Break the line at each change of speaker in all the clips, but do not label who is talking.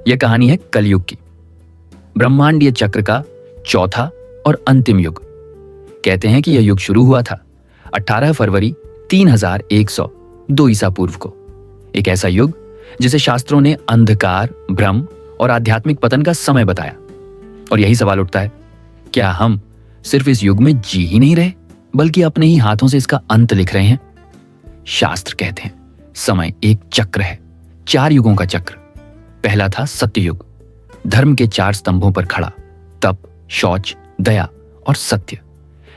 यह कहानी है कलयुग की, ब्रह्मांडीय चक्र का चौथा और अंतिम युग। कहते हैं कि यह युग शुरू हुआ था 18 फरवरी 3102 ईसा पूर्व को। एक ऐसा युग जिसे शास्त्रों ने अंधकार, भ्रम और आध्यात्मिक पतन का समय बताया। और यही सवाल उठता है, क्या हम सिर्फ इस युग में जी ही नहीं रहे, बल्कि अपने ही हाथों से इसका अंत लिख रहे हैं? शास्त्र कहते हैं समय एक चक्र है, 4 युगों का चक्र। पहला था सत्ययुग, धर्म के 4 स्तंभों पर खड़ा, तप, शौच, दया और सत्य।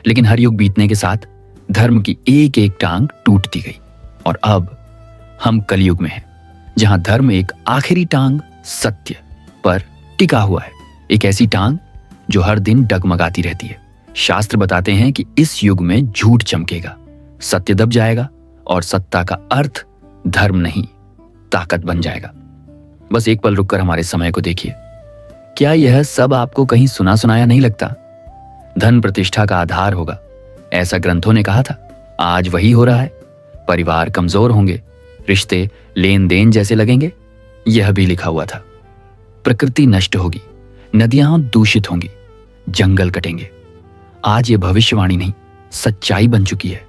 लेकिन हर युग बीतने के साथ धर्म की एक एक टांग टूटती गई। और अब हम कलयुग में हैं, जहां धर्म एक आखिरी टांग सत्य पर टिका हुआ है। एक ऐसी टांग जो हर दिन डगमगाती रहती है। शास्त्र बताते हैं कि इस युग में झूठ चमकेगा, सत्य दब जाएगा और सत्ता का अर्थ धर्म नहीं, ताकत बन जाएगा। बस एक पल रुककर हमारे समय को देखिए। क्या यह सब आपको कहीं सुना सुनाया नहीं लगता? धन प्रतिष्ठा का आधार होगा, ऐसा ग्रंथों ने कहा था। आज वही हो रहा है। परिवार कमजोर होंगे, रिश्ते लेन देन जैसे लगेंगे, यह भी लिखा हुआ था। प्रकृति नष्ट होगी, नदियां दूषित होंगी, जंगल कटेंगे। आज ये भविष्यवाणी नहीं, सच्चाई बन चुकी है।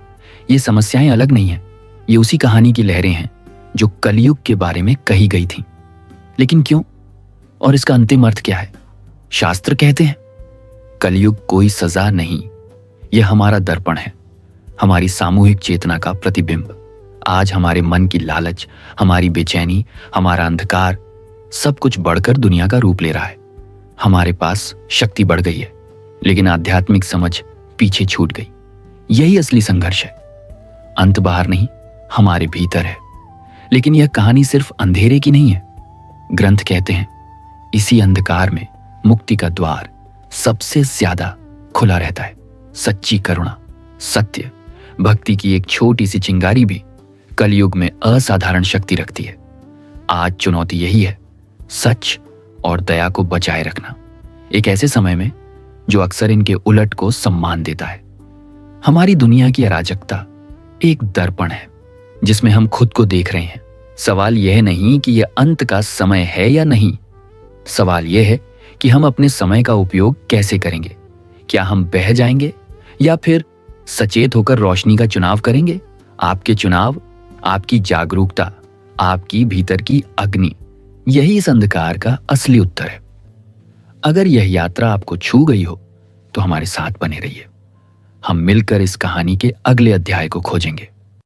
ये समस्याएं अलग नहीं हैं, ये उसी कहानी की लहरें हैं जो कलयुग के बारे में कही गई थीं। लेकिन क्यों, और इसका अंतिम अर्थ क्या है? शास्त्र कहते हैं कलयुग कोई सजा नहीं, यह हमारा दर्पण है, हमारी सामूहिक चेतना का प्रतिबिंब। आज हमारे मन की लालच, हमारी बेचैनी, हमारा अंधकार, सब कुछ बढ़कर दुनिया का रूप ले रहा है। हमारे पास शक्ति बढ़ गई है, लेकिन आध्यात्मिक समझ पीछे छूट गई। यही असली संघर्ष है। अंत बाहर नहीं, हमारे भीतर है। लेकिन यह कहानी सिर्फ अंधेरे की नहीं है। ग्रंथ कहते हैं इसी अंधकार में मुक्ति का द्वार सबसे ज्यादा खुला रहता है। सच्ची करुणा, सत्य, भक्ति की एक छोटी सी चिंगारी भी कलयुग में असाधारण शक्ति रखती है। आज चुनौती यही है, सच और दया को बचाए रखना, एक ऐसे समय में जो अक्सर इनके उलट को सम्मान देता है। हमारी दुनिया की अराजकता एक दर्पण है जिसमें हम खुद को देख रहे हैं। सवाल यह नहीं कि यह अंत का समय है या नहीं, सवाल यह है कि हम अपने समय का उपयोग कैसे करेंगे। क्या हम बह जाएंगे या फिर सचेत होकर रोशनी का चुनाव करेंगे? आपके चुनाव, आपकी जागरूकता, आपकी भीतर की अग्नि, यही इस अंधकार का असली उत्तर है। अगर यह यात्रा आपको छू गई हो तो हमारे साथ बने रहिए। हम मिलकर इस कहानी के अगले अध्याय को खोजेंगे।